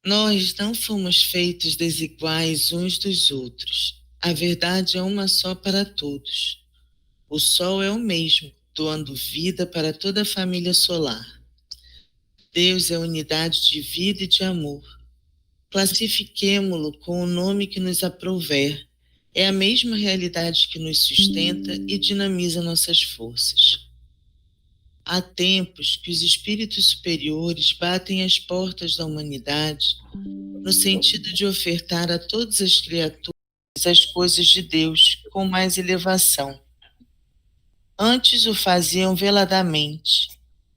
Nós não fomos feitos desiguais uns dos outros. A verdade é uma só para todos. O sol é o mesmo, doando vida para toda a família solar. Deus é unidade de vida e de amor. Classifiquemo-lo com o nome que nos aprouver. É a mesma realidade que nos sustenta e dinamiza nossas forças. Há tempos que os espíritos superiores batem às portas da humanidade no sentido de ofertar a todas as criaturas as coisas de Deus com mais elevação. Antes o faziam veladamente,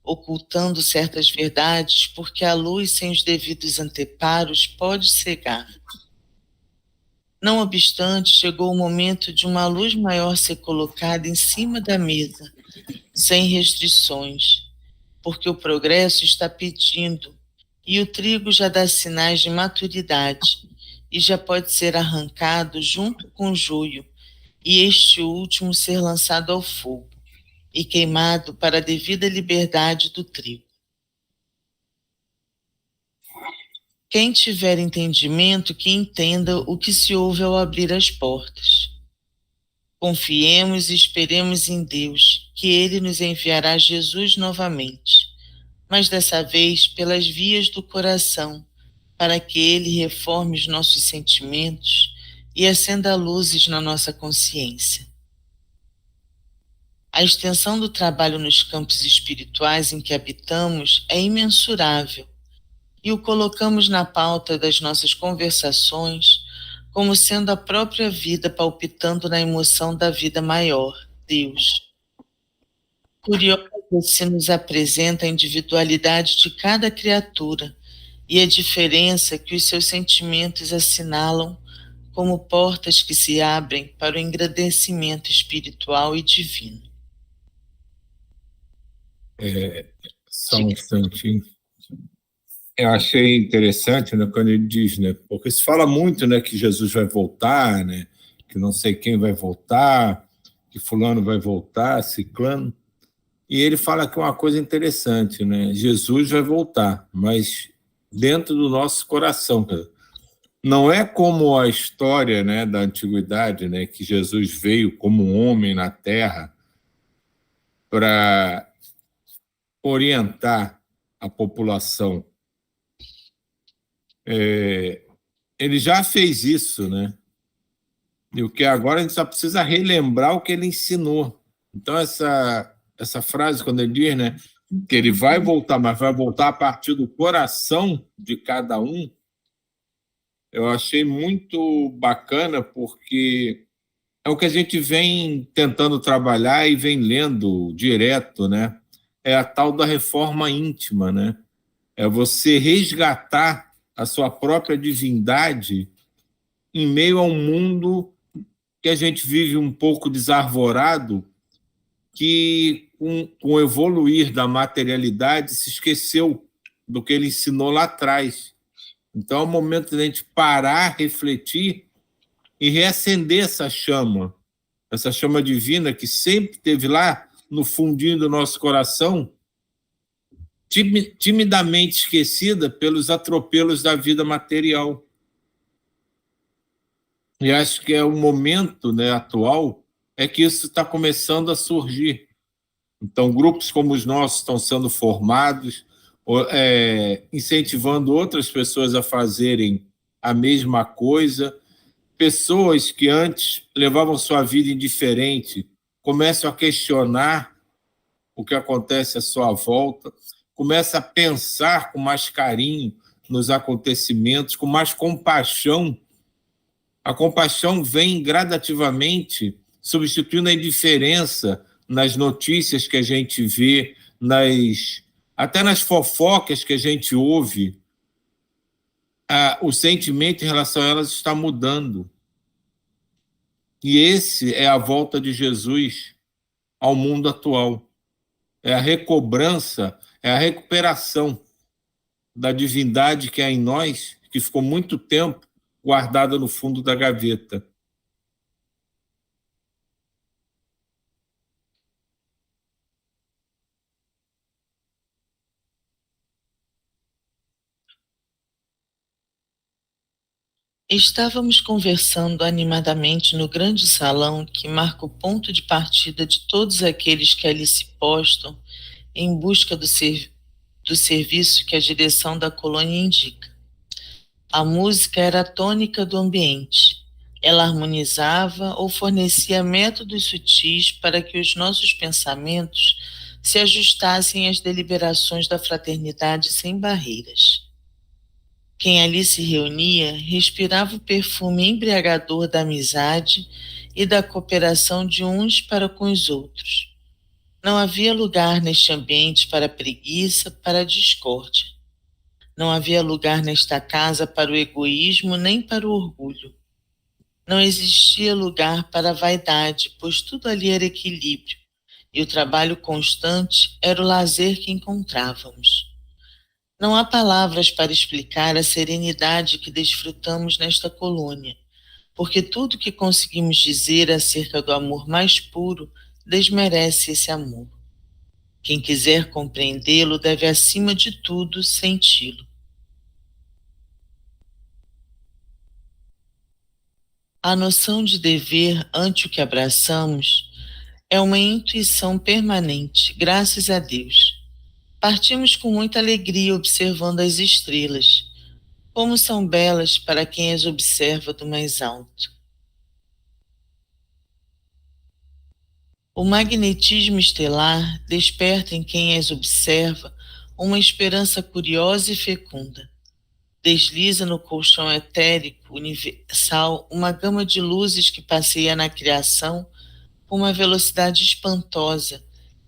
ocultando certas verdades, porque a luz sem os devidos anteparos pode cegar. Não obstante, chegou o momento de uma luz maior ser colocada em cima da mesa, sem restrições, porque o progresso está pedindo, e o trigo já dá sinais de maturidade, e já pode ser arrancado junto com o joio, e este último ser lançado ao fogo, e queimado para a devida liberdade do trigo. Quem tiver entendimento, que entenda o que se ouve ao abrir as portas. Confiemos e esperemos em Deus, que Ele nos enviará Jesus novamente, mas dessa vez pelas vias do coração, para que Ele reforme os nossos sentimentos e acenda luzes na nossa consciência. A extensão do trabalho nos campos espirituais em que habitamos é imensurável e o colocamos na pauta das nossas conversações como sendo a própria vida palpitando na emoção da vida maior, Deus. Curioso se nos apresenta a individualidade de cada criatura e a diferença que os seus sentimentos assinalam como portas que se abrem para o engrandecimento espiritual e divino. Só um instantinho. Eu achei interessante, né, quando ele diz, né, porque se fala muito, né, que Jesus vai voltar, né, que não sei quem vai voltar, que fulano vai voltar, ciclano, e ele fala que é uma coisa interessante, né, Jesus vai voltar, mas dentro do nosso coração, cara. Não é como a história, né, da antiguidade, né, que Jesus veio como um homem na Terra para orientar a população. Ele já fez isso, né? E o que agora a gente só precisa relembrar o que ele ensinou. Então, essa frase, quando ele diz, né, que ele vai voltar, mas vai voltar a partir do coração de cada um, eu achei muito bacana, porque é o que a gente vem tentando trabalhar e vem lendo direto, né? É a tal da reforma íntima, né? É você resgatar a sua própria divindade em meio a um mundo que a gente vive um pouco desarvorado, que com o evoluir da materialidade se esqueceu do que ele ensinou lá atrás. Então é o momento de a gente parar, refletir e reacender essa chama divina que sempre esteve lá no fundinho do nosso coração, timidamente esquecida pelos atropelos da vida material. E acho que é o momento, né, atual é que isso está começando a surgir. Então, grupos como os nossos estão sendo formados, incentivando outras pessoas a fazerem a mesma coisa. Pessoas que antes levavam sua vida indiferente começam a questionar o que acontece à sua volta, começam a pensar com mais carinho nos acontecimentos, com mais compaixão. A compaixão vem gradativamente substituindo a indiferença nas notícias que a gente vê, até nas fofocas que a gente ouve. O sentimento em relação a elas está mudando. E esse é a volta de Jesus ao mundo atual. É a recobrança, é a recuperação da divindade que há em nós, que ficou muito tempo guardada no fundo da gaveta. Estávamos conversando animadamente no grande salão que marca o ponto de partida de todos aqueles que ali se postam em busca do serviço que a direção da colônia indica. A música era a tônica do ambiente. Ela harmonizava ou fornecia métodos sutis para que os nossos pensamentos se ajustassem às deliberações da fraternidade sem barreiras. Quem ali se reunia respirava o perfume embriagador da amizade e da cooperação de uns para com os outros. Não havia lugar neste ambiente para a preguiça, para a discórdia. Não havia lugar nesta casa para o egoísmo nem para o orgulho. Não existia lugar para a vaidade, pois tudo ali era equilíbrio, e o trabalho constante era o lazer que encontrávamos. Não há palavras para explicar a serenidade que desfrutamos nesta colônia, porque tudo que conseguimos dizer acerca do amor mais puro desmerece esse amor. Quem quiser compreendê-lo deve, acima de tudo, senti-lo. A noção de dever ante o que abraçamos é uma intuição permanente, graças a Deus. Partimos com muita alegria observando as estrelas, como são belas para quem as observa do mais alto. O magnetismo estelar desperta em quem as observa uma esperança curiosa e fecunda. Desliza no colchão etérico universal uma gama de luzes que passeia na criação com uma velocidade espantosa,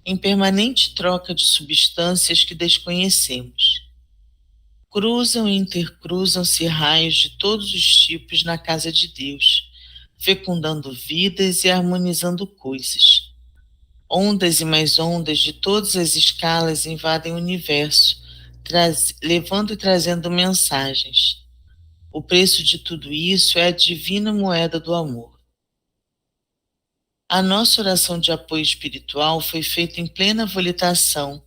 em permanente troca de substâncias que desconhecemos. Cruzam e intercruzam-se raios de todos os tipos na casa de Deus, fecundando vidas e harmonizando coisas. Ondas e mais ondas de todas as escalas invadem o universo, levando e trazendo mensagens. O preço de tudo isso é a divina moeda do amor. A nossa oração de apoio espiritual foi feita em plena volitação,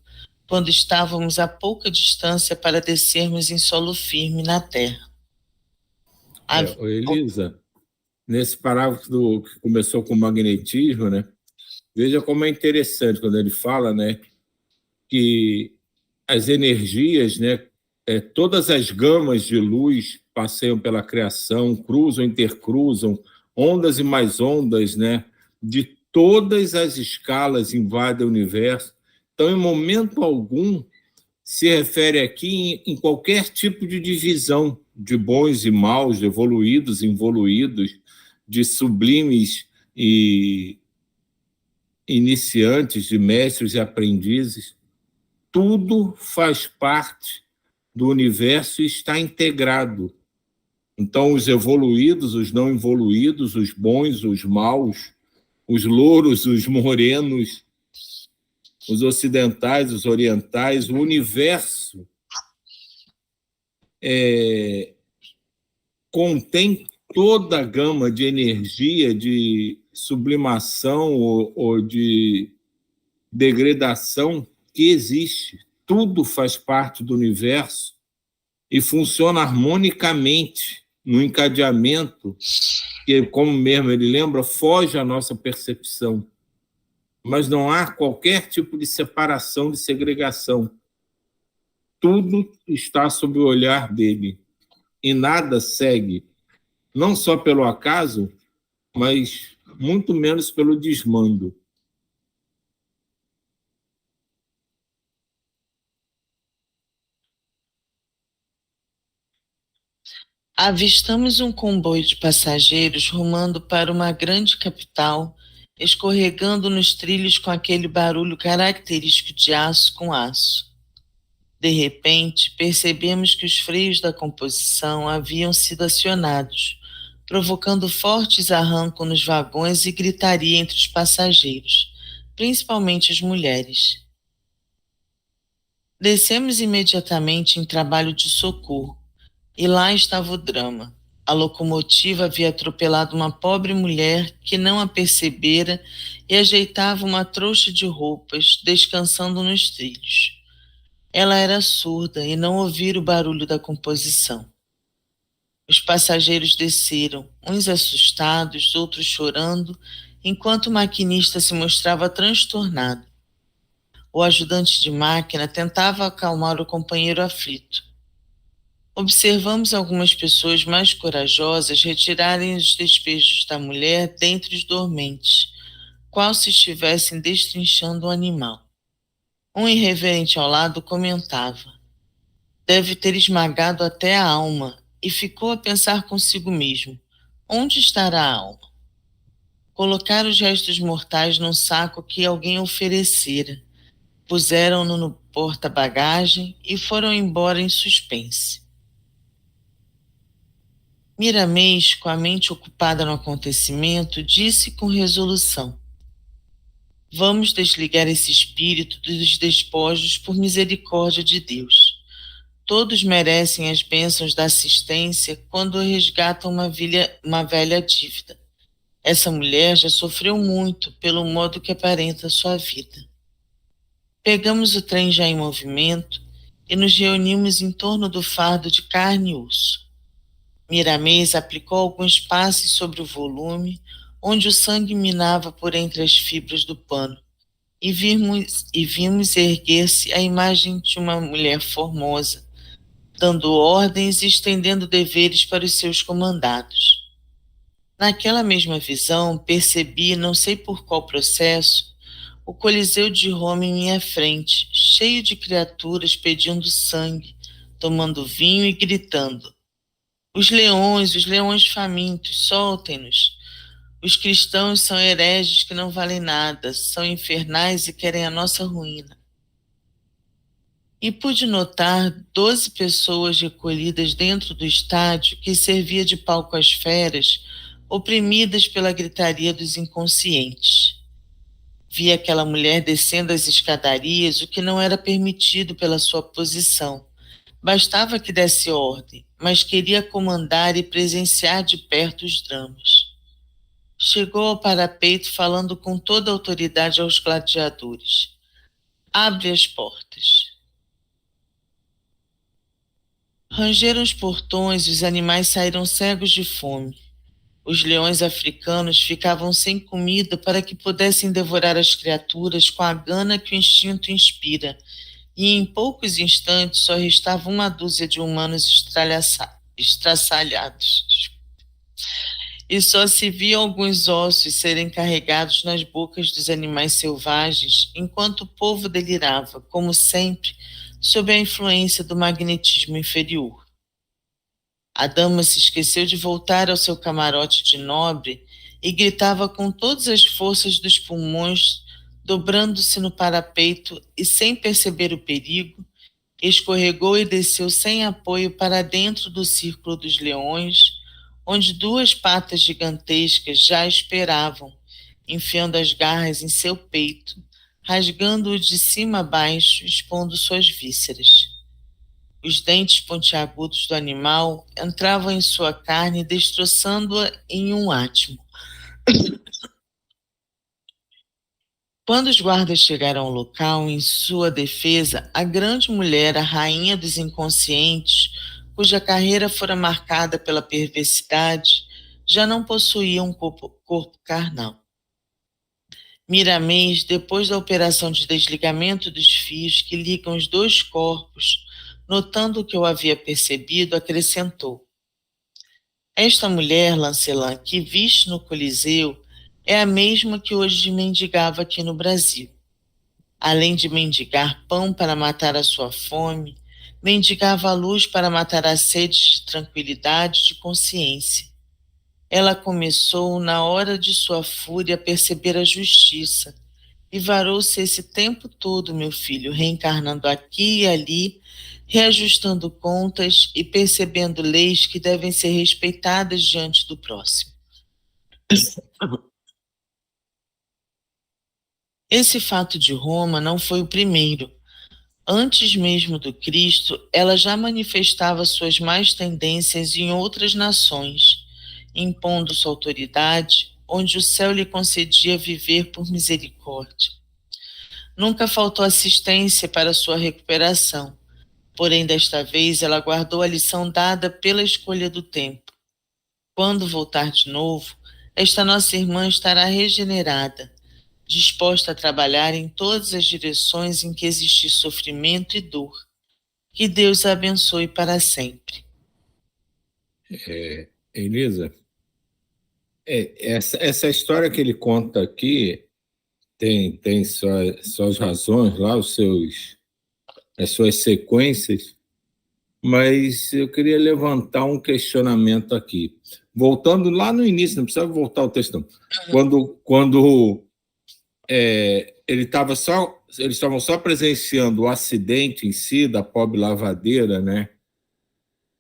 quando estávamos a pouca distância para descermos em solo firme na terra. Elisa, nesse parágrafo que começou com o magnetismo, né? Veja como é interessante quando ele fala, né, que as energias, né, todas as gamas de luz passeiam pela criação, cruzam, intercruzam, ondas e mais ondas, né, de todas as escalas invadem o universo. Então, em momento algum, se refere aqui em qualquer tipo de divisão de bons e maus, de evoluídos e involuídos, de sublimes e iniciantes, de mestres e aprendizes. Tudo faz parte do universo e está integrado. Então, os evoluídos, os não evoluídos, os bons, os maus, os louros, os morenos, os ocidentais, os orientais, o universo contém toda a gama de energia, de sublimação ou de degradação que existe. Tudo faz parte do universo e funciona harmonicamente no encadeamento que, como mesmo ele lembra, foge à nossa percepção. Mas não há qualquer tipo de separação, de segregação. Tudo está sob o olhar dele e nada segue, não só pelo acaso, mas muito menos pelo desmando. Avistamos um comboio de passageiros rumando para uma grande capital, escorregando nos trilhos com aquele barulho característico de aço com aço. De repente, percebemos que os freios da composição haviam sido acionados, provocando fortes arrancos nos vagões e gritaria entre os passageiros, principalmente as mulheres. Descemos imediatamente em trabalho de socorro, e lá estava o drama. A locomotiva havia atropelado uma pobre mulher que não a percebera e ajeitava uma trouxa de roupas, descansando nos trilhos. Ela era surda e não ouvira o barulho da composição. Os passageiros desceram, uns assustados, outros chorando, enquanto o maquinista se mostrava transtornado. O ajudante de máquina tentava acalmar o companheiro aflito. Observamos algumas pessoas mais corajosas retirarem os despejos da mulher dentre os dormentes, qual se estivessem destrinchando o animal. Um irreverente ao lado comentava: deve ter esmagado até a alma, e ficou a pensar consigo mesmo: onde estará a alma? Colocaram os restos mortais num saco que alguém oferecera, puseram-no no porta-bagagem e foram embora em suspense. Miramês, com a mente ocupada no acontecimento, disse com resolução: vamos desligar esse espírito dos despojos por misericórdia de Deus. Todos merecem as bênçãos da assistência quando resgatam uma velha dívida. Essa mulher já sofreu muito pelo modo que aparenta sua vida. Pegamos o trem já em movimento e nos reunimos em torno do fardo de carne e osso. Miramês aplicou alguns passes sobre o volume, onde o sangue minava por entre as fibras do pano, e vimos erguer-se a imagem de uma mulher formosa, dando ordens e estendendo deveres para os seus comandados. Naquela mesma visão, percebi, não sei por qual processo, o Coliseu de Roma em minha frente, cheio de criaturas pedindo sangue, tomando vinho e gritando: os leões famintos, soltem-nos. Os cristãos são hereges que não valem nada, são infernais e querem a nossa ruína. E pude notar 12 pessoas recolhidas dentro do estádio que servia de palco às feras, oprimidas pela gritaria dos inconscientes. Vi aquela mulher descendo as escadarias, o que não era permitido pela sua posição. Bastava que desse ordem, mas queria comandar e presenciar de perto os dramas. Chegou ao parapeito falando com toda a autoridade aos gladiadores: abre as portas. Rangeram os portões e os animais saíram cegos de fome. Os leões africanos ficavam sem comida para que pudessem devorar as criaturas com a gana que o instinto inspira, e em poucos instantes só restava uma dúzia de humanos estraçalhados. E só se via alguns ossos serem carregados nas bocas dos animais selvagens, enquanto o povo delirava, como sempre, sob a influência do magnetismo inferior. A dama se esqueceu de voltar ao seu camarote de nobre e gritava com todas as forças dos pulmões, dobrando-se no parapeito e, sem perceber o perigo, escorregou e desceu sem apoio para dentro do círculo dos leões, onde 2 patas gigantescas já a esperavam, enfiando as garras em seu peito, rasgando-o de cima a baixo, expondo suas vísceras. Os dentes pontiagudos do animal entravam em sua carne, destroçando-a em um átimo. Quando os guardas chegaram ao local, em sua defesa, a grande mulher, a rainha dos inconscientes, cuja carreira fora marcada pela perversidade, já não possuía um corpo carnal. Miramês, depois da operação de desligamento dos fios que ligam os 2 corpos, notando o que eu havia percebido, acrescentou: esta mulher, Lancelin, que viste no Coliseu, é a mesma que hoje mendigava aqui no Brasil. Além de mendigar pão para matar a sua fome, mendigava a luz para matar a sede de tranquilidade e de consciência. Ela começou, na hora de sua fúria, a perceber a justiça, e varou-se esse tempo todo, meu filho, reencarnando aqui e ali, reajustando contas e percebendo leis que devem ser respeitadas diante do próximo. Esse fato de Roma não foi o primeiro. Antes mesmo do Cristo, ela já manifestava suas más tendências em outras nações, impondo sua autoridade, onde o céu lhe concedia viver por misericórdia. Nunca faltou assistência para sua recuperação, Porém, desta vez, ela guardou a lição dada pela escolha do tempo. Quando voltar de novo, esta nossa irmã estará regenerada, disposta a trabalhar em todas as direções em que existir sofrimento e dor. Que Deus a abençoe para sempre. Elisa, essa história que ele conta aqui tem suas razões lá, as suas sequências, mas eu queria levantar um questionamento aqui. Voltando lá no início, não precisa voltar ao texto, não. Quando eles estavam só presenciando o acidente em si da pobre lavadeira, né?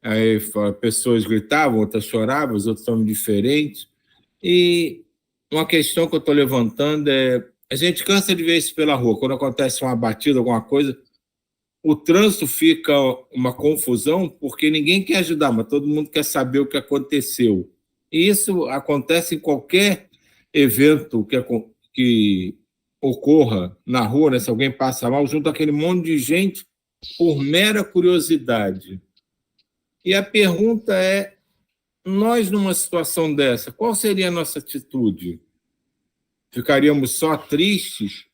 Aí pessoas gritavam, outras choravam, os outros estavam diferentes. E uma questão que eu estou levantando é: a gente cansa de ver isso pela rua, quando acontece uma batida, alguma coisa, o trânsito fica uma confusão porque ninguém quer ajudar, mas todo mundo quer saber o que aconteceu. E isso acontece em qualquer evento que ocorra na rua, né? Se alguém passa mal, junto aquele monte de gente por mera curiosidade. E a pergunta é: nós numa situação dessa, qual seria a nossa atitude? Ficaríamos só tristes?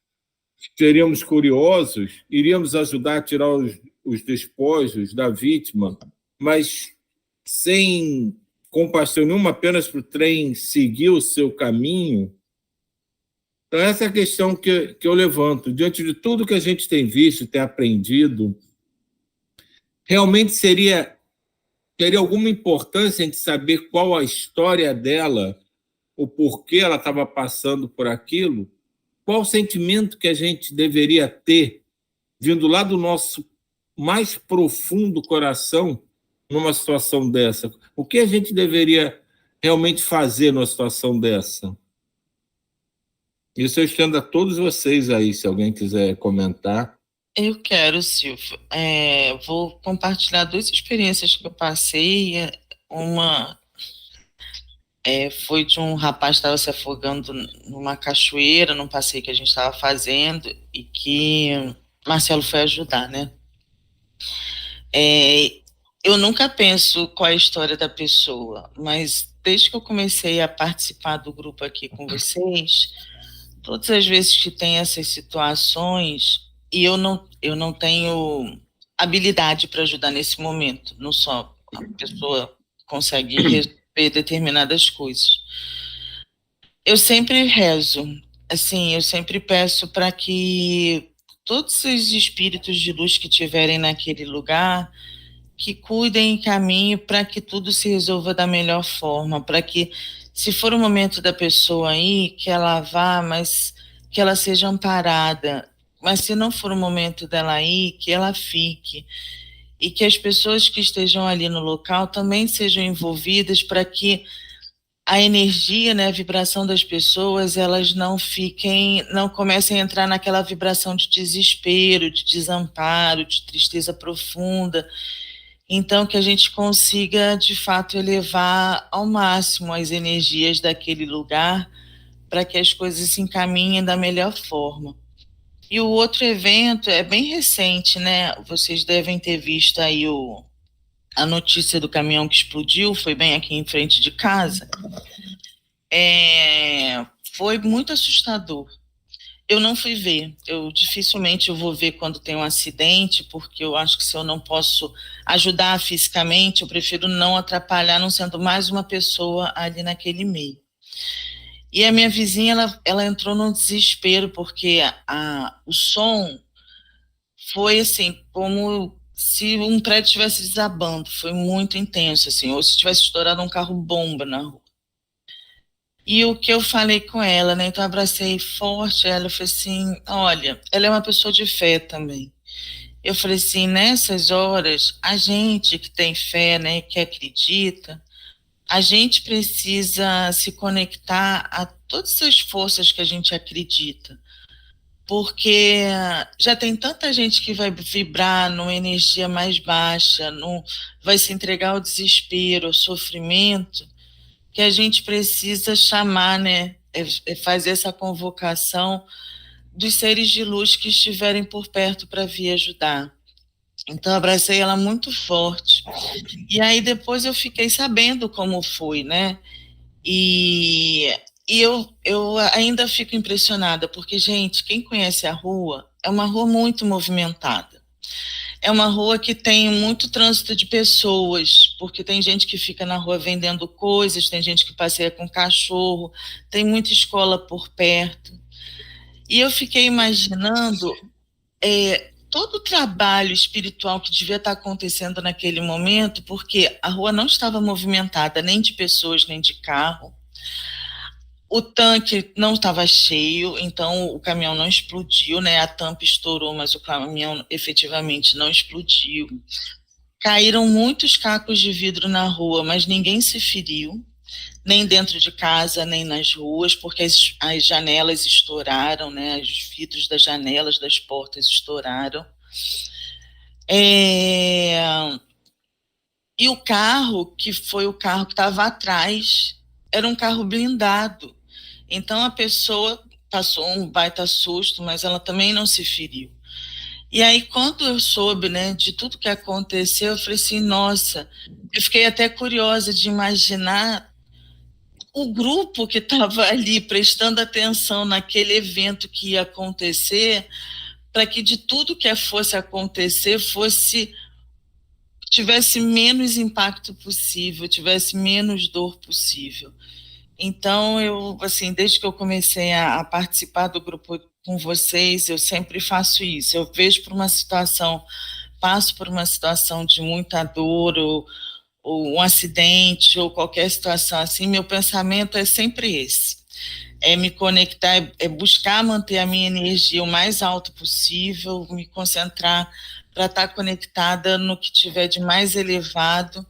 Seríamos curiosos? Iríamos ajudar a tirar os despojos da vítima, mas sem compaixão nenhuma, apenas para o trem seguir o seu caminho? Então, essa é a questão que eu levanto. Diante de tudo que a gente tem visto, tem aprendido, realmente teria alguma importância a gente saber qual a história dela, o porquê ela estava passando por aquilo? Qual o sentimento que a gente deveria ter, vindo lá do nosso mais profundo coração, numa situação dessa? O que a gente deveria realmente fazer numa situação dessa? Isso eu estendo a todos vocês aí, se alguém quiser comentar. Eu quero, Silvio. Vou compartilhar duas experiências que eu passei. Uma foi de um rapaz que estava se afogando numa cachoeira, num passeio que a gente estava fazendo, e que Marcelo foi ajudar, né? Eu nunca penso qual é a história da pessoa, mas desde que eu comecei a participar do grupo aqui com vocês, todas as vezes que tem essas situações, e eu não tenho habilidade para ajudar nesse momento, não só a pessoa consegue resolver determinadas coisas. Eu sempre rezo, assim, eu sempre peço para que todos os espíritos de luz que tiverem naquele lugar, que cuidem e caminhem para que tudo se resolva da melhor forma, para que, se for o momento da pessoa aí, que ela vá, mas que ela seja amparada. Mas se não for o momento dela ir, que ela fique. E que as pessoas que estejam ali no local também sejam envolvidas para que a energia, né, a vibração das pessoas, elas não comecem a entrar naquela vibração de desespero, de desamparo, de tristeza profunda. Então, que a gente consiga, de fato, elevar ao máximo as energias daquele lugar para que as coisas se encaminhem da melhor forma. E o outro evento é bem recente, né? Vocês devem ter visto aí a notícia do caminhão que explodiu, foi bem aqui em frente de casa. Foi muito assustador. Eu não fui ver, dificilmente eu vou ver quando tem um acidente, porque eu acho que se eu não posso ajudar fisicamente, eu prefiro não atrapalhar, não sendo mais uma pessoa ali naquele meio. E a minha vizinha, ela entrou num desespero, porque o som foi assim, como se um prédio estivesse desabando, foi muito intenso, assim, ou se tivesse estourado um carro-bomba na rua. E o que eu falei com ela, né? Então eu abracei forte ela, eu falei assim, olha, ela é uma pessoa de fé também. Eu falei assim, nessas horas, a gente que tem fé, né, que acredita, a gente precisa se conectar a todas as forças que a gente acredita. Porque já tem tanta gente que vai vibrar numa energia mais baixa, vai se entregar ao desespero, ao sofrimento, que a gente precisa chamar, né, fazer essa convocação dos seres de luz que estiverem por perto para vir ajudar. Então, eu abracei ela muito forte. E aí, depois eu fiquei sabendo como foi, né? E, e eu ainda fico impressionada, porque, gente, quem conhece a rua, é uma rua muito movimentada. É uma rua que tem muito trânsito de pessoas, porque tem gente que fica na rua vendendo coisas, tem gente que passeia com cachorro, tem muita escola por perto. E eu fiquei imaginando todo o trabalho espiritual que devia estar acontecendo naquele momento, porque a rua não estava movimentada, nem de pessoas, nem de carro. O tanque não estava cheio, então o caminhão não explodiu, né? A tampa estourou, mas o caminhão efetivamente não explodiu. Caíram muitos cacos de vidro na rua, mas ninguém se feriu, nem dentro de casa, nem nas ruas, porque as janelas estouraram, né? Os vidros das janelas, das portas estouraram. É... E o carro, que foi o carro que estava atrás, era um carro blindado. Então a pessoa passou um baita susto, mas ela também não se feriu. E aí, quando eu soube, né, de tudo que aconteceu, eu falei assim, nossa, eu fiquei até curiosa de imaginar o grupo que estava ali prestando atenção naquele evento que ia acontecer, para que de tudo que fosse acontecer fosse tivesse menos impacto possível, tivesse menos dor possível. Então, eu, assim, desde que eu comecei a participar do grupo com vocês, eu sempre faço isso. Eu vejo por uma situação, passo por uma situação de muita dor, ou um acidente, ou qualquer situação assim, meu pensamento é sempre esse. É me conectar, é buscar manter a minha energia o mais alto possível, me concentrar para estar conectada no que tiver de mais elevado,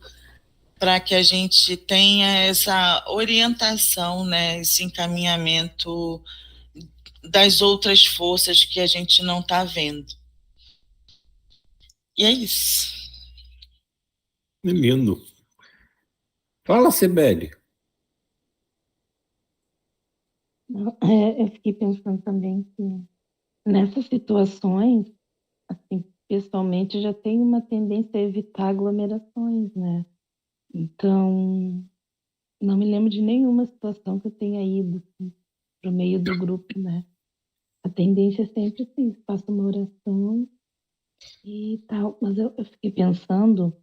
para que a gente tenha essa orientação, né, esse encaminhamento das outras forças que a gente não está vendo. E é isso. É lindo. Fala, Sibeli. Eu fiquei pensando também que nessas situações, assim, pessoalmente, já tenho uma tendência a evitar aglomerações, né? Então, não me lembro de nenhuma situação que eu tenha ido assim, para o meio do grupo, né? A tendência é sempre assim, faço uma oração e tal. Mas eu fiquei pensando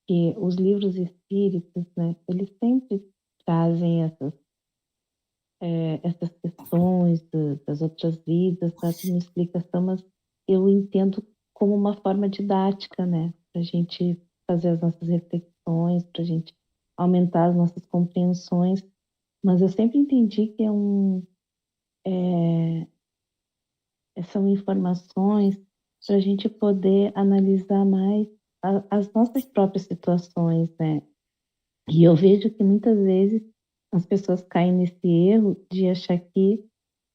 que os livros espíritas, né? Eles sempre trazem essas questões das outras vidas, traz uma explicação, mas eu entendo como uma forma didática, né? Para a gente fazer as nossas reflexões, para a gente aumentar as nossas compreensões. Mas eu sempre entendi que são informações para a gente poder analisar mais as nossas próprias situações, né? E eu vejo que muitas vezes as pessoas caem nesse erro de achar que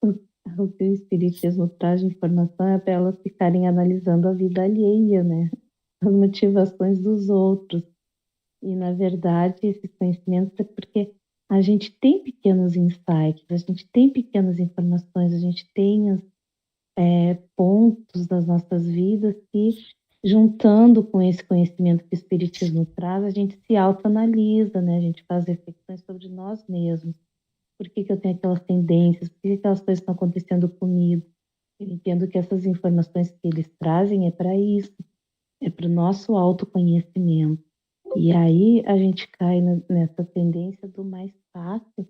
o que o Espiritismo traz de informação é para elas ficarem analisando a vida alheia, né? As motivações dos outros. E, na verdade, esses conhecimentos é porque a gente tem pequenos insights, a gente tem pequenas informações, a gente tem pontos das nossas vidas que, juntando com esse conhecimento que o Espiritismo traz, a gente se autoanalisa, né? A gente faz reflexões sobre nós mesmos. Por que eu tenho aquelas tendências? Por que aquelas coisas estão acontecendo comigo? Eu entendo que essas informações que eles trazem é para isso, é para o nosso autoconhecimento. E aí a gente cai nessa tendência do mais fácil,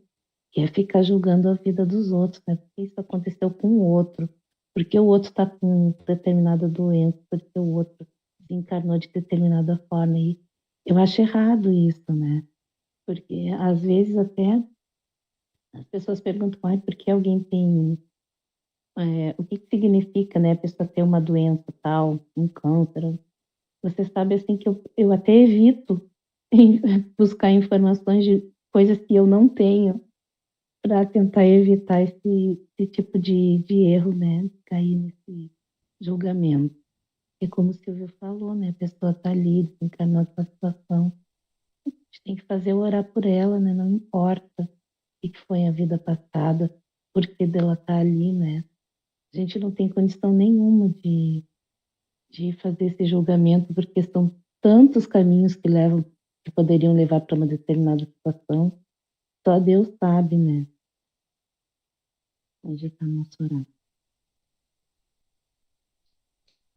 que é ficar julgando a vida dos outros, né? Porque isso aconteceu com o outro, porque o outro está com determinada doença, porque o outro desencarnou de determinada forma. E eu acho errado isso, né? Porque às vezes até as pessoas perguntam, por que alguém tem. O que significa, né, a pessoa ter uma doença tal, um câncer? Você sabe, assim, que eu até evito buscar informações de coisas que eu não tenho para tentar evitar esse tipo de erro, né, cair nesse julgamento. É como o Silvio falou, né, a pessoa está ali, desencarnou numa situação, a gente tem que fazer orar por ela, né, não importa o que foi a vida passada, porque dela estar ali, né. A gente não tem condição nenhuma de fazer esse julgamento, porque são tantos caminhos que poderiam levar para uma determinada situação. Só Deus sabe, né? Onde está nosso orar.